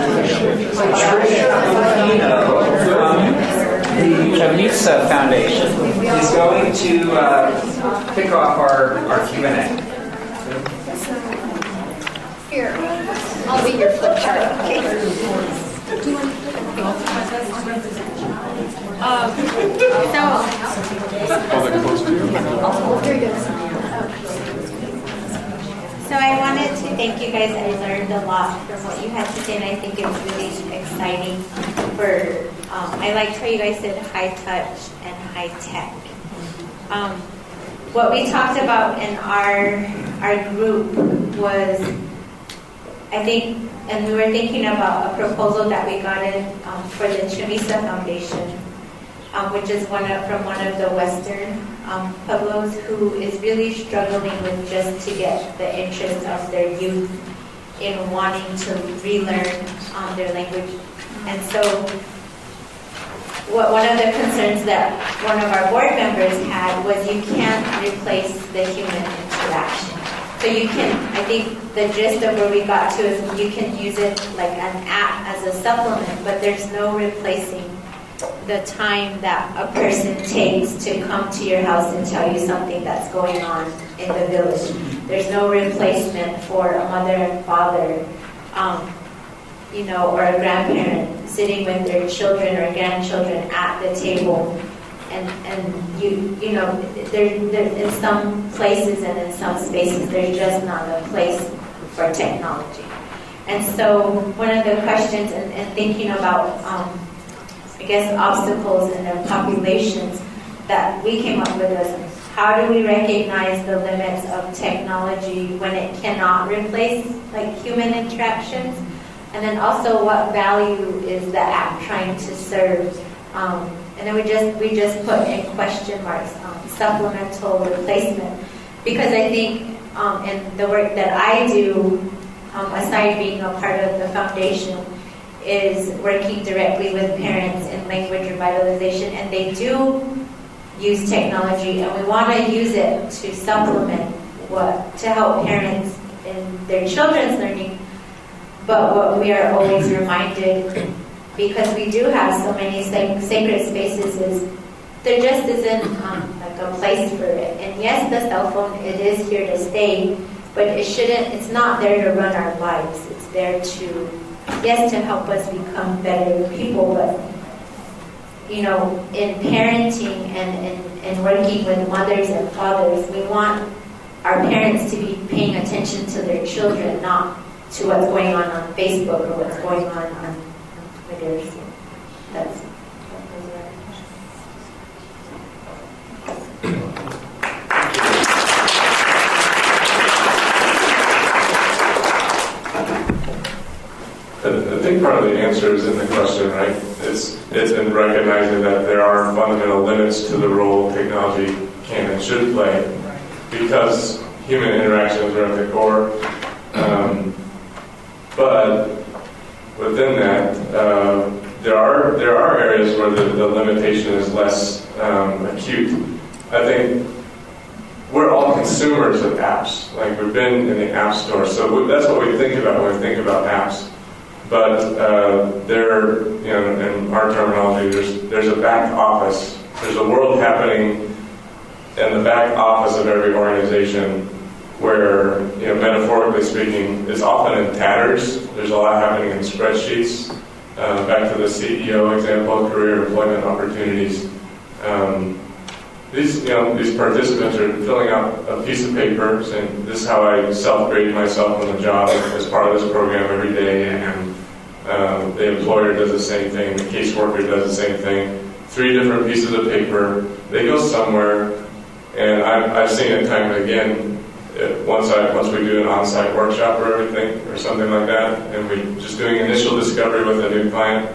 The Chavnitsa Foundation is going to kick off our Q&A. Here, I'll be your flip chart. Okay. So I wanted to thank you guys. I learned a lot from what you had to say, and I think it's really exciting for, I liked how you guys said high touch and high tech. What we talked about in our group was, I think, and we were thinking about a proposal that we got in for the Chavnitsa Foundation, which is from one of the Western pueblos who is really struggling with just to get the interest of their youth in wanting to relearn their language. And so one of the concerns that one of our board members had was you can't replace the human interaction. So you can, I think the gist of where we got to is you can use it like an app as a supplement, but there's no replacing the time that a person takes to come to your house and tell you something that's going on in the village. There's no replacement for a mother and father, or a grandparent sitting with their children or grandchildren at the table. And you know, there in some places and in some spaces, there's just not a place for technology. And so one of the questions and thinking about, I guess, obstacles in their populations that we came up with was, how do we recognize the limits of technology when it cannot replace like human interactions? And then also, what value is the app trying to serve? And then we just put in question marks, supplemental replacement, because I think in the work that I do, aside being a part of the foundation, is working directly with parents in language revitalization, and they do use technology, and we want to use it to supplement to help parents in their children's learning. But what we are always reminded, because we do have so many sacred spaces, is there just isn't like a place for it. And yes, the cell phone, it is here to stay, but it's not there to run our lives. It's there to, yes, to help us become better people, but in parenting and working with mothers and fathers, we want our parents to be paying attention to their children, not to what's going on Facebook or what's going on Twitter. So that's I think part of the answer is in the question, right? It's in recognizing that there are fundamental limits to the role technology can and should play, because human interactions are at the core. But within that, there are areas where the limitation is less acute. I think we're all consumers of apps. Like, we've been in the app store, so that's what we think about when we think about apps. But in our terminology, there's a back office. There's a world happening in the back office of every organization where, metaphorically speaking, it's often in tatters. There's a lot happening in spreadsheets. Back to the CEO example, career employment opportunities. These participants are filling out a piece of paper saying, this is how I self-grade myself on the job as part of this program every day, and the employer does the same thing, the caseworker does the same thing. 3 different pieces of paper. They go somewhere, and I've seen it time and again. Once we do an on-site workshop or everything or something like that, and we're just doing initial discovery with a new client,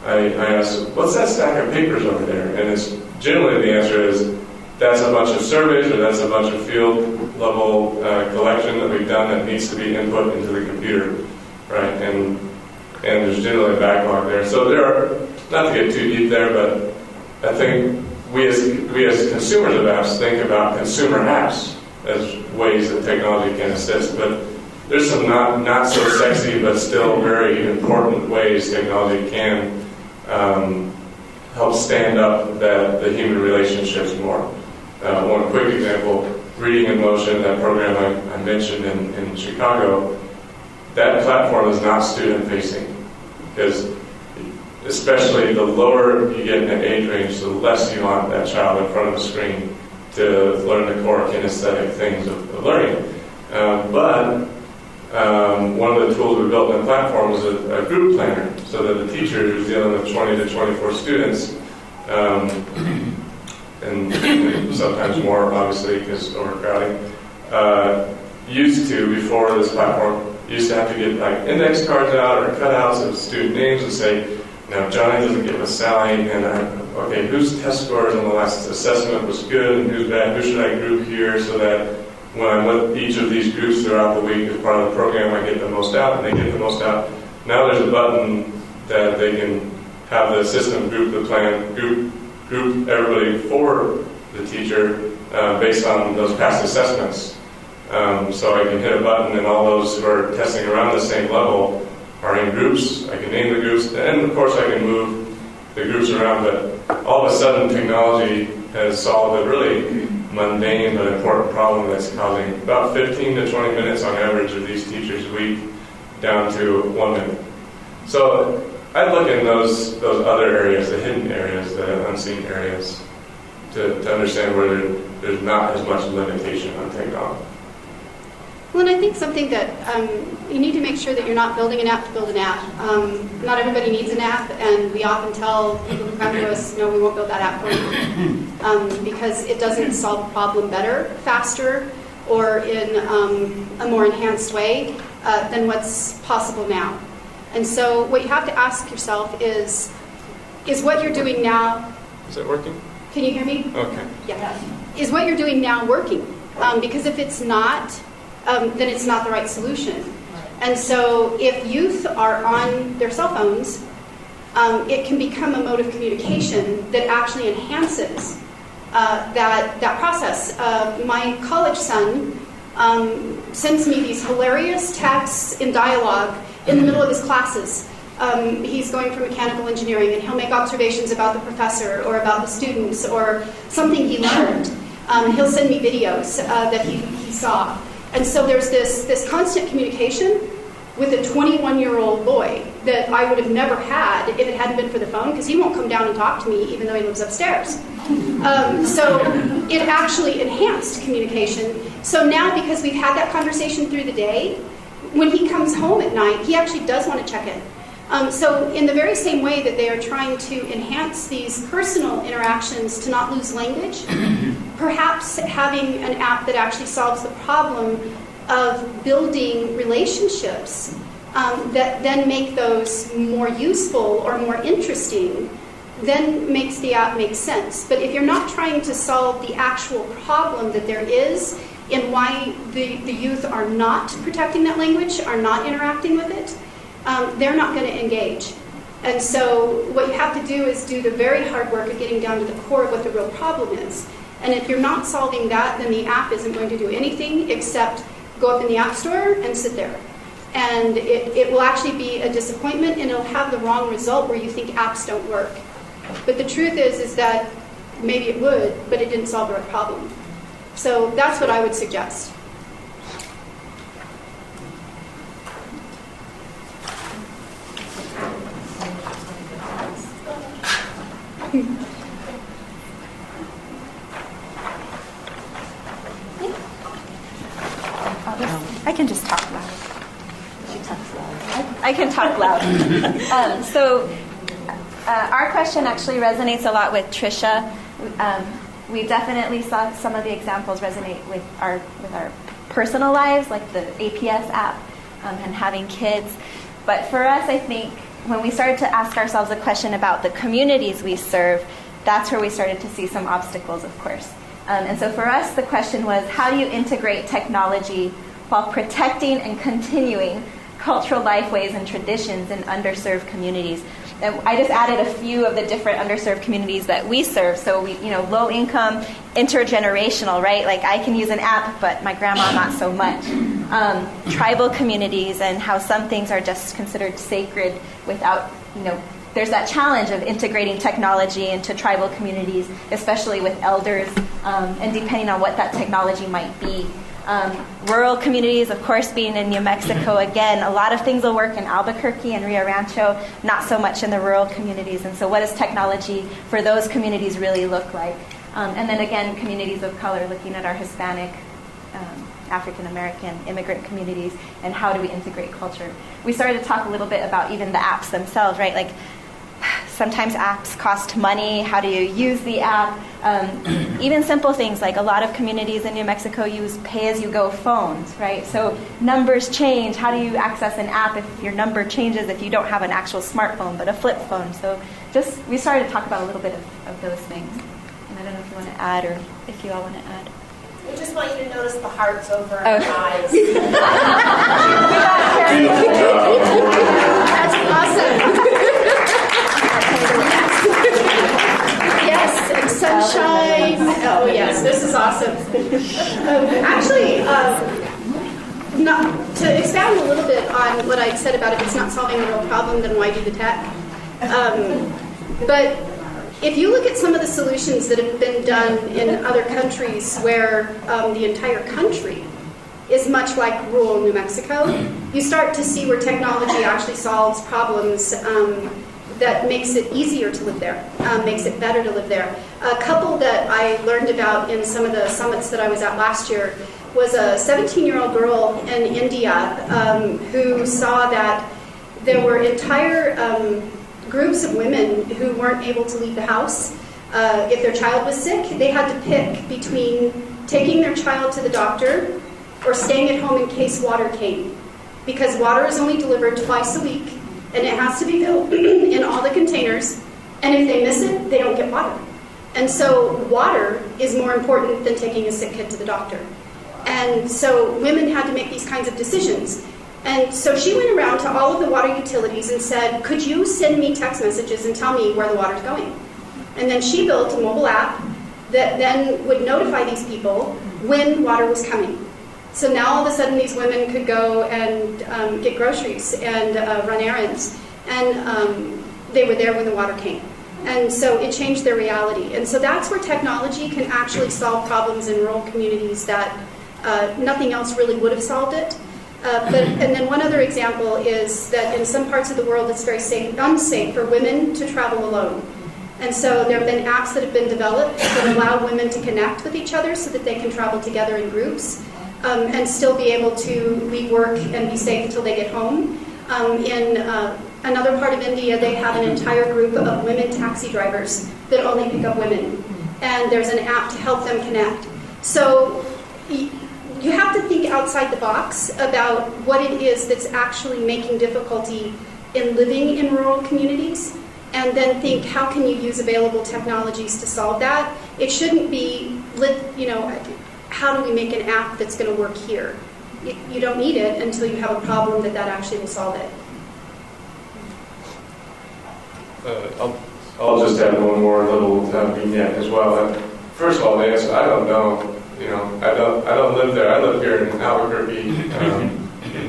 I ask, what's that stack of papers over there? And it's generally the answer is, that's a bunch of surveys, or that's a bunch of field level collection that we've done that needs to be input into the computer, right? And there's generally a backlog there. So there are, not to get too deep there, but I think we as consumers of apps think about consumer apps as ways that technology can assist. But there's some not so sexy but still very important ways technology can help stand up the human relationships more. One quick example, Reading in Motion, that program I mentioned in Chicago, that platform is not student-facing, because especially the lower you get in the age range, the less you want that child in front of a screen to learn the core kinesthetic things of learning. But one of the tools we built in the platform was a group planner, so that the teacher who's dealing with 20 to 24 students, and sometimes more, obviously, because overcrowding, used to, before this platform, used to have to get like index cards out or cutouts of student names and say, now Johnny doesn't get with Sally, and okay, whose test scores on the last assessment was good and who's bad, who should I group here, so that when I'm with each of these groups throughout the week as part of the program, I get the most out, and they get the most out. Now there's a button that they can have the system group the plan, group everybody for the teacher based on those past assessments. So I can hit a button, and all those who are testing around the same level are in groups. I can name the groups, and of course I can move the groups around, but all of a sudden technology has solved a really mundane but important problem that's causing about 15 to 20 minutes on average of these teachers a week down to 1 minute. So I'd look in those other areas, the hidden areas, the unseen areas, to understand where there's not as much limitation on technology. Well, and I think something that you need to make sure that you're not building an app to build an app. Not everybody needs an app, and we often tell people who come to us, no, we won't build that app for you, because it doesn't solve a problem better, faster, or in a more enhanced way than what's possible now. And so what you have to ask yourself is what you're doing now... Is it working? Can you hear me? Okay. Yeah. Is what you're doing now working? Because if it's not, then it's not the right solution. And so if youth are on their cell phones, it can become a mode of communication that actually enhances that process. My college son sends me these hilarious texts in dialogue in the middle of his classes. He's going for mechanical engineering, and he'll make observations about the professor or about the students or something he learned. He'll send me videos that he saw. And so there's this constant communication with a 21-year-old boy that I would have never had if it hadn't been for the phone, because he won't come down and talk to me even though he lives upstairs. So it actually enhanced communication. So now, because we've had that conversation through the day, when he comes home at night, he actually does want to check in. So in the very same way that they are trying to enhance these personal interactions to not lose language, perhaps having an app that actually solves the problem of building relationships that then make those more useful or more interesting, then makes the app make sense. But if you're not trying to solve the actual problem that there is in why the youth are not protecting that language, are not interacting with it, they're not going to engage. And so what you have to do is do the very hard work of getting down to the core of what the real problem is. And if you're not solving that, then the app isn't going to do anything except go up in the App Store and sit there. And it will actually be a disappointment, and it'll have the wrong result where you think apps don't work. But the truth is that maybe it would, but it didn't solve the right problem. So that's what I would suggest. I can just talk loud. She talks loud. I can talk loud. Our question actually resonates a lot with Trisha. We definitely saw some of the examples resonate with our personal lives, like the APS app and having kids. But for us, I think when we started to ask ourselves a question about the communities we serve, that's where we started to see some obstacles, of course. And so for us, the question was, how do you integrate technology while protecting and continuing cultural lifeways and traditions in underserved communities. And I just added a few of the different underserved communities that we serve. So we, low income, intergenerational, right? Like I can use an app, but my grandma not so much. Tribal communities and how some things are just considered sacred without, there's that challenge of integrating technology into tribal communities, especially with elders, and depending on what that technology might be. Rural communities, of course, being in New Mexico, again, a lot of things will work in Albuquerque and Rio Rancho, not so much in the rural communities. And so what does technology for those communities really look like? And then again, communities of color, looking at our Hispanic, African American immigrant communities, and how do we integrate culture. We started to talk a little bit about even the apps themselves, right? Like sometimes apps cost money. How do you use the app? Even simple things like a lot of communities in New Mexico use pay-as-you-go phones, right? So numbers change. How do you access an app if your number changes if you don't have an actual smartphone but a flip phone? So we started to talk about a little bit of those things. And I don't know if you want to add or if you all want to add. We just want you to notice the hearts over our eyes. That's awesome. Yes, and sunshine. Oh yes, this is awesome. Not to expand a little bit on what I said about if it's not solving a real problem, then why do the tech? But if you look at some of the solutions that have been done in other countries where the entire country is much like rural New Mexico, you start to see where technology actually solves problems that makes it easier to live there, makes it better to live there. A couple that I learned about in some of the summits that I was at last year was a 17-year-old girl in India who saw that there were entire groups of women who weren't able to leave the house. If their child was sick, they had to pick between taking their child to the doctor or staying at home in case water came. Because water is only delivered twice a week, and it has to be filled in all the containers, and if they miss it, they don't get water. And so water is more important than taking a sick kid to the doctor. And so women had to make these kinds of decisions. And so she went around to all of the water utilities and said, could you send me text messages and tell me where the water's going? And then she built a mobile app that then would notify these people when water was coming. So now all of a sudden these women could go and get groceries and run errands. And they were there when the water came. And so it changed their reality. And so that's where technology can actually solve problems in rural communities that nothing else really would have solved it. And then one other example is that in some parts of the world it's very unsafe for women to travel alone. And so there have been apps that have been developed that allow women to connect with each other so that they can travel together in groups and still be able to leave work and be safe until they get home. In another part of India, they have an entire group of women taxi drivers that only pick up women. And there's an app to help them connect. So you have to think outside the box about what it is that's actually making difficulty in living in rural communities, and then think, how can you use available technologies to solve that? It shouldn't be, how do we make an app that's going to work here? You don't need it until you have a problem that actually will solve it. I'll just add one more little vignette as well. First of all, the answer, I don't know. I don't live there. I live here in Albuquerque.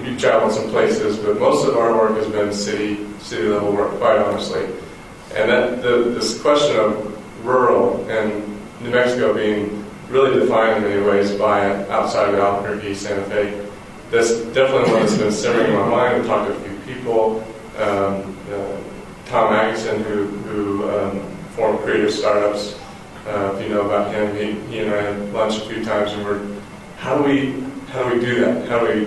We've traveled some places, but most of our work has been city level work, quite honestly. And this question of rural and New Mexico being really defined in many ways by outside of Albuquerque, Santa Fe, that's definitely one that's been simmering in my mind. I've talked to a few people. Tom Magnuson, who formed Creative Startups. If you know about him, he and I had lunch a few times, and how do we do that? How do we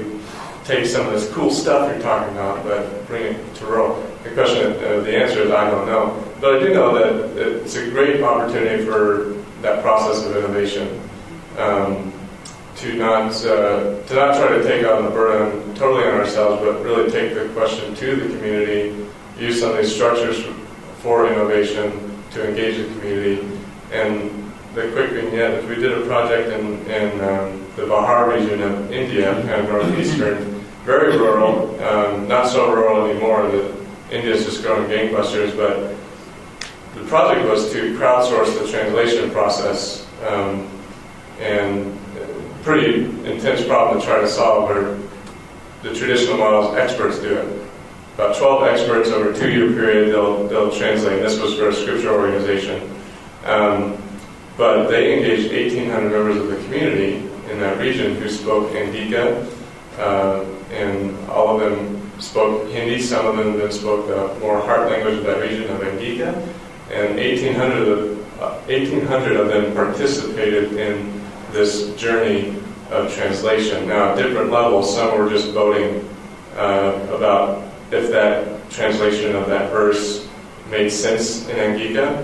take some of this cool stuff you're talking about, but bring it to rural? The answer is I don't know, but I do know that it's a great opportunity for that process of innovation to not try to take on the burden totally on ourselves, but really take the question to the community, use some of these structures for innovation to engage the community. And the quick vignette is we did a project in the Bihar region of India, kind of northeastern, very rural, not so rural anymore that India's just growing gangbusters, but the project was to crowdsource the translation process, and pretty intense problem to try to solve where the traditional models experts do it. About 12 experts over a 2-year period, they'll translate. This was for a scripture organization. But they engaged 1,800 members of the community in that region who spoke Angika, and all of them spoke Hindi. Some of them then spoke the more heart language of that region of Angika, and 1,800 of them participated in this journey of translation. Now, at different levels, some were just voting about if that translation of that verse made sense in Angika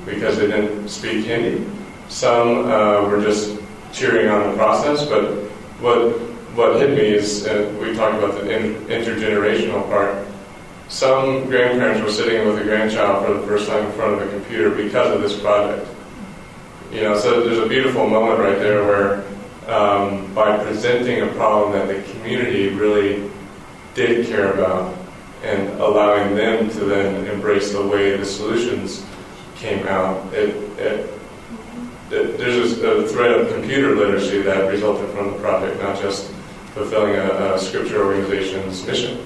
because they didn't speak Hindi. Some were just cheering on the process, but what hit me is, we talked about the intergenerational part, some grandparents were sitting with a grandchild for the first time in front of a computer because of this project. So there's a beautiful moment right there where by presenting a problem that the community really did care about and allowing them to then embrace the way the solutions came out, there's a thread of computer literacy that resulted from the project, not just fulfilling a scripture organization's mission.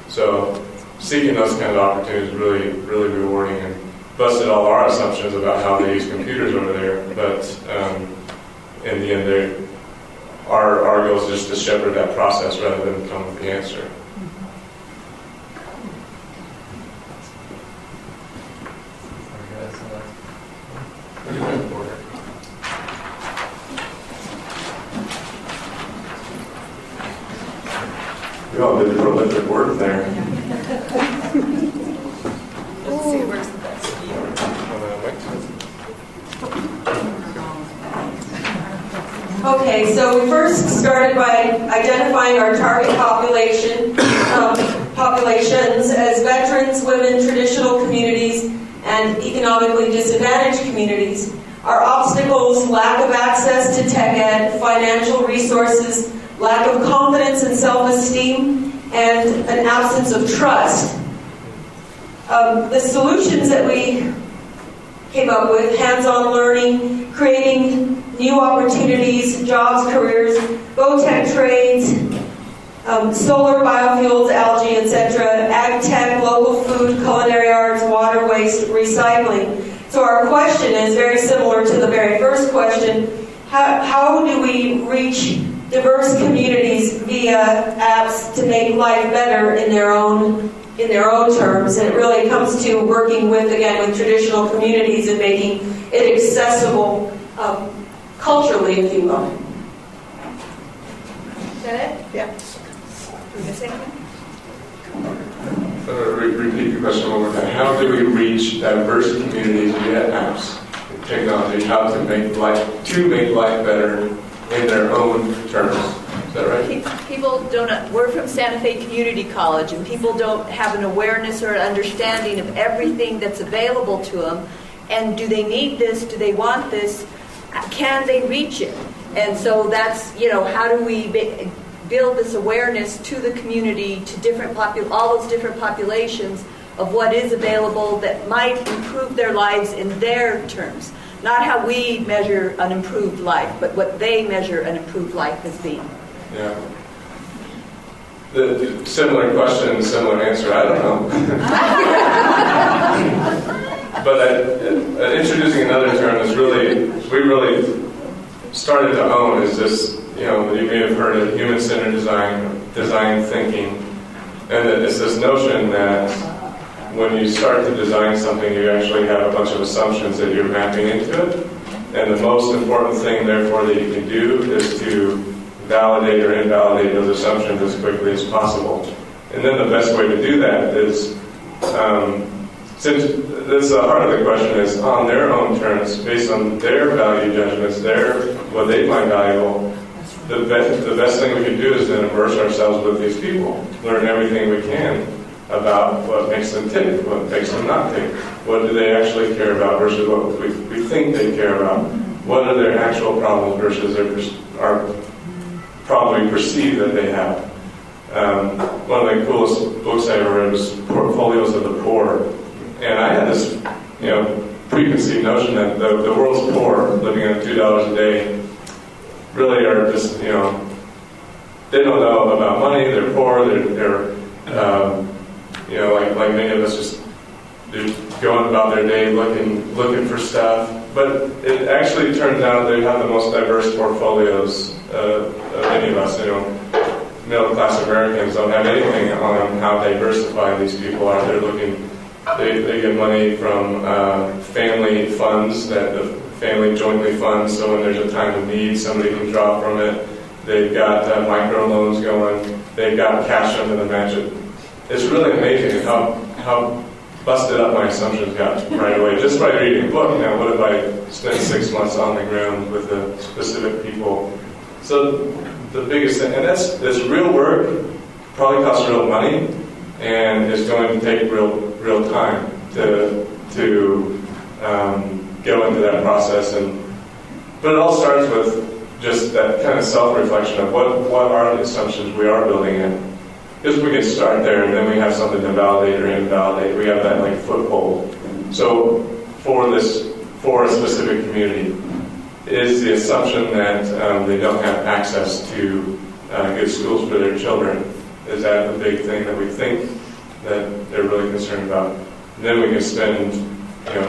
So seeking those kind of opportunities is really, really rewarding, and busted all our assumptions about how they use computers over there. But in the end, our goal is just to shepherd that process rather than come with the answer. We all did prolific work there. Let's see where's the best. Okay, so we first started by identifying our target populations as veterans, women, traditional communities, and economically disadvantaged communities. Our obstacles: lack of access to tech ed, financial resources, lack of confidence and self-esteem, and an absence of trust. The solutions that we came up with: hands-on learning, creating new opportunities, jobs, careers, vo-tech trades, solar, biofuels, algae, etc., ag tech, local food, culinary arts, water waste, recycling. So our question is very similar to the very first question: how do we reach diverse communities via apps to make life better in their own terms? And it really comes to working with traditional communities and making it accessible culturally, if you will. Is that it? Yeah. Repeat the question one more time. How do we reach diverse communities via apps and technology? How to make life better in their own terms? Is that right? People don't. We're from Santa Fe Community College, and people don't have an awareness or an understanding of everything that's available to them. And do they need this? Do they want this? Can they reach it? And so that's, how do we build this awareness to the community, to all those different populations of what is available that might improve their lives in their terms. Not how we measure an improved life, but what they measure an improved life as being. Yeah. The similar question, similar answer, I don't know. But introducing another term is we really started to own is this, you may have heard of human-centered design thinking. And that it's this notion that when you start to design something, you actually have a bunch of assumptions that you're mapping into it. And the most important thing, therefore, that you can do is to validate or invalidate those assumptions as quickly as possible. And then the best way to do that is, since the heart of the question is on their own terms, based on their value judgments, what they find valuable, the best thing we can do is then immerse ourselves with these people, learn everything we can about what makes them tick, what makes them not tick, what do they actually care about versus what we think they care about, what are their actual problems versus our problem we perceive that they have. One of the coolest books I ever read was Portfolios of the Poor. And I had this, preconceived notion that the world's poor, living on $2 a day, really are just, they don't know about money, they're poor, they're like many of us, just they're going about their day looking for stuff. But it actually turns out they have the most diverse portfolios of any of us. Middle-class Americans don't have anything on how diversified these people are. They're looking, they get money from family funds that the family jointly funds, so when there's a time of need, somebody can draw from it. They've got microloans going. They've got cash under the match. It's really amazing how busted up my assumptions got right away, just by reading a book. Now, what if I spent 6 months on the ground with the specific people? So the biggest thing, and that's real work, probably costs real money, and it's going to take real time to go into that process. But it all starts with just that kind of self-reflection of what are the assumptions we are building in. Because we can start there, and then we have something to validate or invalidate. We have that foothold. So for a specific community, is the assumption that they don't have access to good schools for their children? Is that the big thing that we think that they're really concerned about? And then we can spend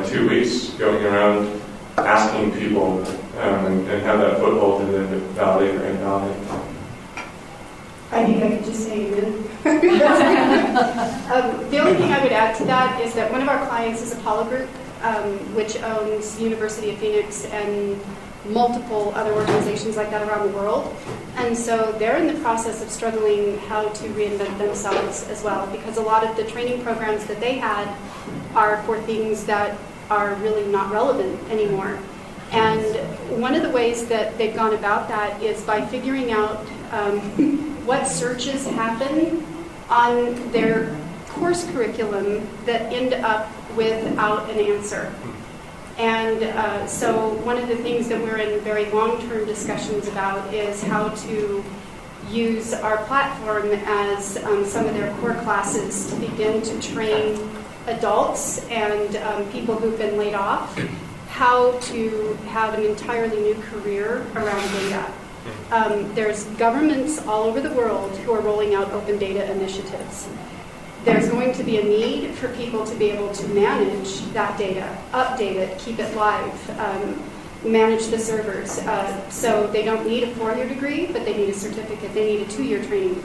2 weeks going around asking people and have that foothold and then validate or invalidate. I think I could just say amen. The only thing I would add to that is that one of our clients is Apollo Group, which owns University of Phoenix and multiple other organizations like that around the world. And so they're in the process of struggling how to reinvent themselves as well, because a lot of the training programs that they had are for things that are really not relevant anymore. And one of the ways that they've gone about that is by figuring out what searches happen on their course curriculum that end up without an answer. And so one of the things that we're in very long-term discussions about is how to use our platform as some of their core classes to begin to train adults and people who've been laid off how to have an entirely new career around data. There's governments all over the world who are rolling out open data initiatives. There's going to be a need for people to be able to manage that data, update it, keep it live, manage the servers. So they don't need a 4-year degree, but they need a certificate. They need a 2-year training.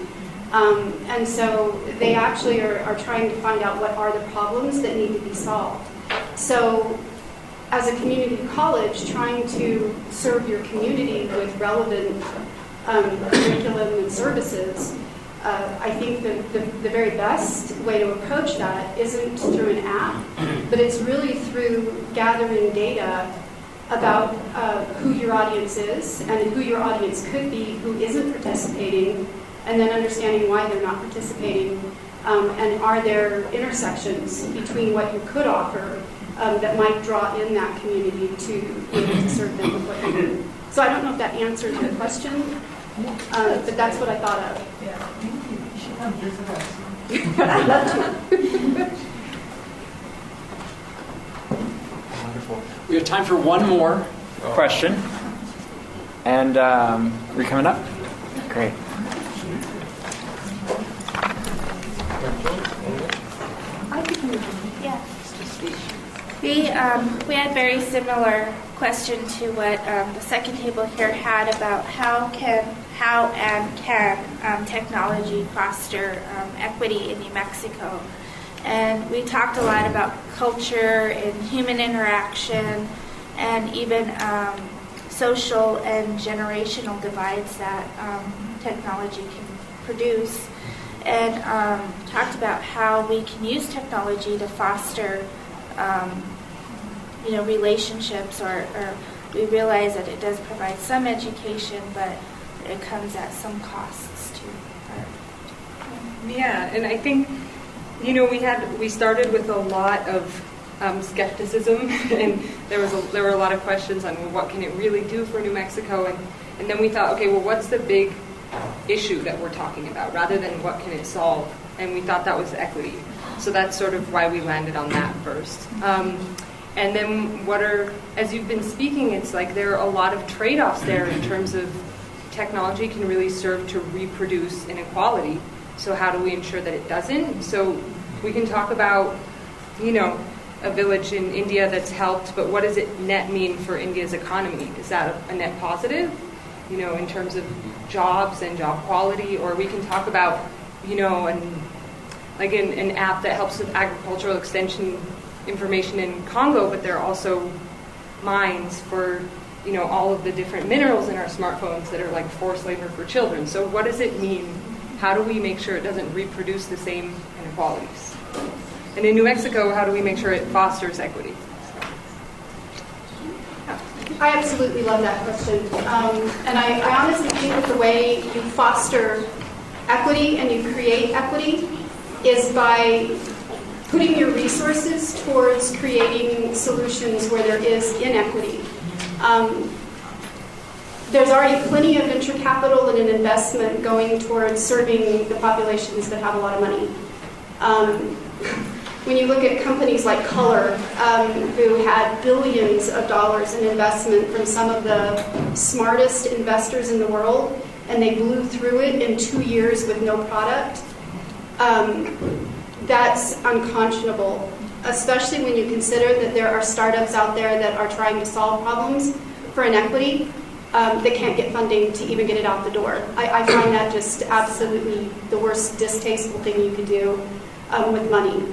And so they actually are trying to find out what are the problems that need to be solved. So as a community college, trying to serve your community with relevant curriculum and services, I think the very best way to approach that isn't through an app, but it's really through gathering data about who your audience is and who your audience could be who isn't participating, and then understanding why they're not participating, and are there intersections between what you could offer that might draw in that community to be able to serve them with what you do. So I don't know if that answers your question, but that's what I thought of. Yeah, you should come visit us. I'd love to. Wonderful. We have time for one more question. And are you coming up? Great. Yeah. We had very similar question to what the second table here had about how and can technology foster equity in New Mexico. And we talked a lot about culture and human interaction and even social and generational divides that technology can produce. And talked about how we can use technology to foster relationships, or we realize that it does provide some education, but it comes at some costs too. Yeah, and I think, we started with a lot of skepticism, and there were a lot of questions on what can it really do for New Mexico, and then we thought, okay, well, what's the big issue that we're talking about, rather than what can it solve. And we thought that was equity. So that's sort of why we landed on that first. And then as you've been speaking, it's like there are a lot of trade-offs there in terms of technology can really serve to reproduce inequality. So how do we ensure that it doesn't? So we can talk about, a village in India that's helped, but what does it net mean for India's economy? Is that a net positive, in terms of jobs and job quality? Or we can talk about, an app that helps with agricultural extension information in Congo, but there are also mines for, all of the different minerals in our smartphones that are like forced labor for children. So what does it mean? How do we make sure it doesn't reproduce the same inequalities? And in New Mexico, how do we make sure it fosters equity? I absolutely love that question. And I honestly think that the way you foster equity and you create equity is by putting your resources towards creating solutions where there is inequity. There's already plenty of venture capital and an investment going towards serving the populations that have a lot of money. When you look at companies like Color, who had billions of dollars in investment from some of the smartest investors in the world, and they blew through it in 2 years with no product, that's unconscionable, especially when you consider that there are startups out there that are trying to solve problems for inequity that can't get funding to even get it out the door. I find that just absolutely the worst distasteful thing you could do with money.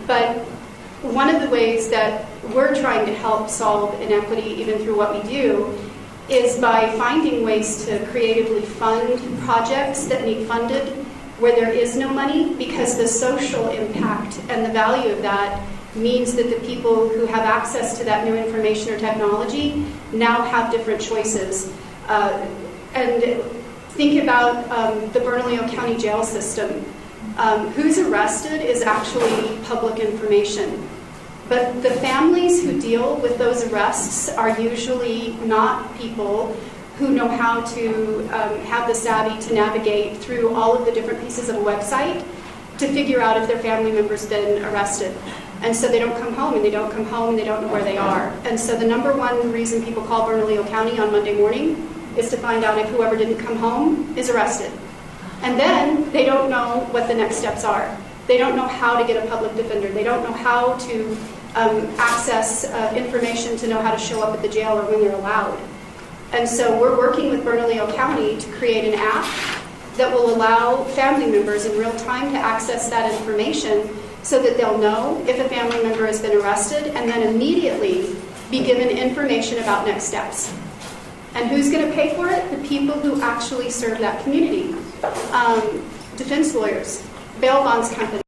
But one of the ways that we're trying to help solve inequity, even through what we do, is by finding ways to creatively fund projects that need funded where there is no money, because the social impact and the value of that means that the people who have access to that new information or technology now have different choices. And think about the Bernalillo County jail system. Who's arrested is actually public information. But the families who deal with those arrests are usually not people who know how to have the savvy to navigate through all of the different pieces of a website to figure out if their family member's been arrested. And so they don't come home, and they don't come home, and they don't know where they are. And so the number one reason people call Bernalillo County on Monday morning is to find out if whoever didn't come home is arrested. And then they don't know what the next steps are. They don't know how to get a public defender. They don't know how to access information to know how to show up at the jail or when they're allowed. And so we're working with Bernalillo County to create an app that will allow family members in real time to access that information so that they'll know if a family member has been arrested, and then immediately be given information about next steps. And who's going to pay for it? The people who actually serve that community. Defense lawyers, bail bonds companies.